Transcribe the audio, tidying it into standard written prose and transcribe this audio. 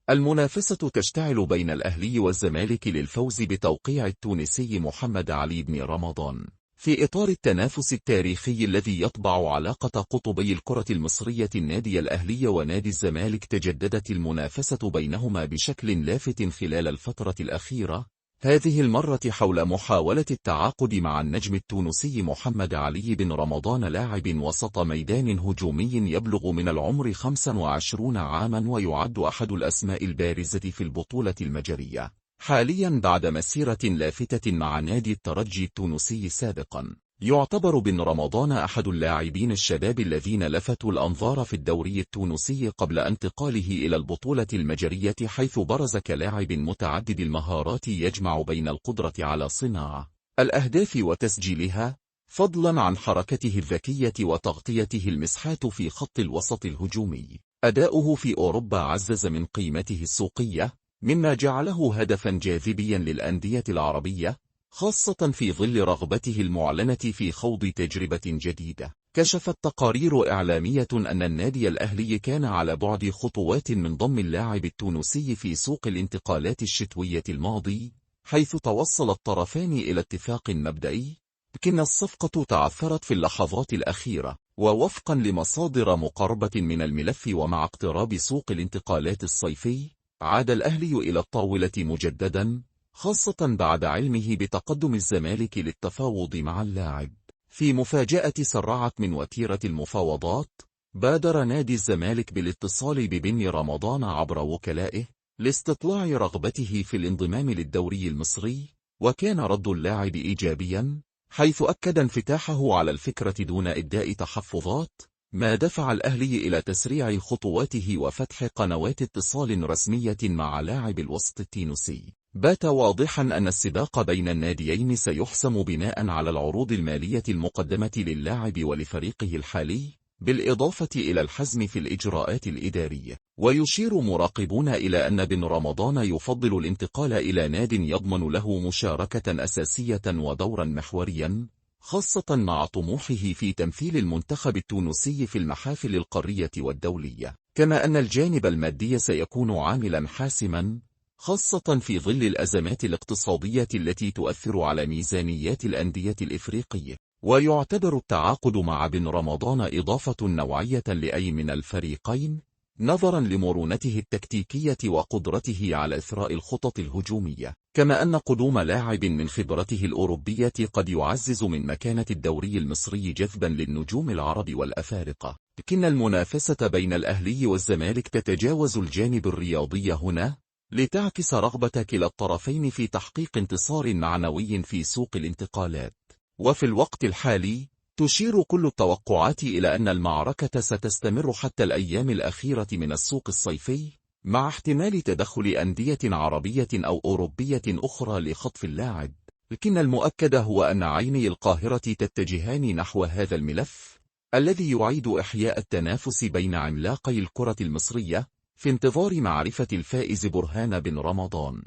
المنافسة تشتعل بين الأهلي والزمالك للفوز بتوقيع التونسي محمد علي بن رمضان، في إطار التنافس التاريخي الذي يطبع علاقة قطبي الكرة المصرية النادي الأهلي ونادي الزمالك. تجددت المنافسة بينهما بشكل لافت خلال الفترة الأخيرة، هذه المرة حول محاولة التعاقد مع النجم التونسي محمد علي بن رمضان، لاعب وسط ميدان هجومي يبلغ من العمر 25 عاما، ويعد أحد الأسماء البارزة في البطولة المجرية حاليا بعد مسيرة لافتة مع نادي الترجي التونسي سابقا. يعتبر بن رمضان أحد اللاعبين الشباب الذين لفتوا الأنظار في الدوري التونسي قبل انتقاله إلى البطولة المجرية، حيث برز كلاعب متعدد المهارات يجمع بين القدرة على صناعة الأهداف وتسجيلها، فضلا عن حركته الذكية وتغطيته المساحات في خط الوسط الهجومي. أداؤه في أوروبا عزز من قيمته السوقية، مما جعله هدفا جاذبيا للأندية العربية، خاصة في ظل رغبته المعلنة في خوض تجربة جديدة. كشفت تقارير إعلامية أن النادي الأهلي كان على بعد خطوات من ضم اللاعب التونسي في سوق الانتقالات الشتوية الماضي، حيث توصل الطرفان إلى اتفاق مبدئي، لكن الصفقة تعثرت في اللحظات الأخيرة. ووفقا لمصادر مقربة من الملف، ومع اقتراب سوق الانتقالات الصيفي، عاد الأهلي إلى الطاولة مجددا، خاصة بعد علمه بتقدم الزمالك للتفاوض مع اللاعب. في مفاجأة سرعت من وتيرة المفاوضات، بادر نادي الزمالك بالاتصال ببن رمضان عبر وكلائه لاستطلاع رغبته في الانضمام للدوري المصري، وكان رد اللاعب إيجابيا، حيث أكد انفتاحه على الفكرة دون إبداء تحفظات، ما دفع الأهلي إلى تسريع خطواته وفتح قنوات اتصال رسمية مع لاعب الوسط التونسي. بات واضحا أن السباق بين الناديين سيحسم بناء على العروض المالية المقدمة للاعب ولفريقه الحالي، بالإضافة إلى الحزم في الإجراءات الإدارية. ويشير مراقبون إلى أن بن رمضان يفضل الانتقال إلى ناد يضمن له مشاركة أساسية ودورا محوريا، خاصة مع طموحه في تمثيل المنتخب التونسي في المحافل القارية والدولية. كما أن الجانب المادي سيكون عاملا حاسما، خاصة في ظل الأزمات الاقتصادية التي تؤثر على ميزانيات الأندية الإفريقية. ويعتبر التعاقد مع بن رمضان إضافة نوعية لأي من الفريقين، نظرا لمرونته التكتيكية وقدرته على إثراء الخطط الهجومية. كما أن قدوم لاعب من خبرته الأوروبية قد يعزز من مكانة الدوري المصري جذبا للنجوم العرب والأفارقة. لكن المنافسة بين الأهلي والزمالك تتجاوز الجانب الرياضي هنا، لتعكس رغبة كلا الطرفين في تحقيق انتصار معنوي في سوق الانتقالات. وفي الوقت الحالي، تشير كل التوقعات إلى أن المعركة ستستمر حتى الأيام الأخيرة من السوق الصيفي، مع احتمال تدخل أندية عربية أو أوروبية أخرى لخطف اللاعب. لكن المؤكد هو أن عيني القاهرة تتجهان نحو هذا الملف، الذي يعيد إحياء التنافس بين عملاقي الكرة المصرية، في انتظار معرفة الفائز برهان بن رمضان.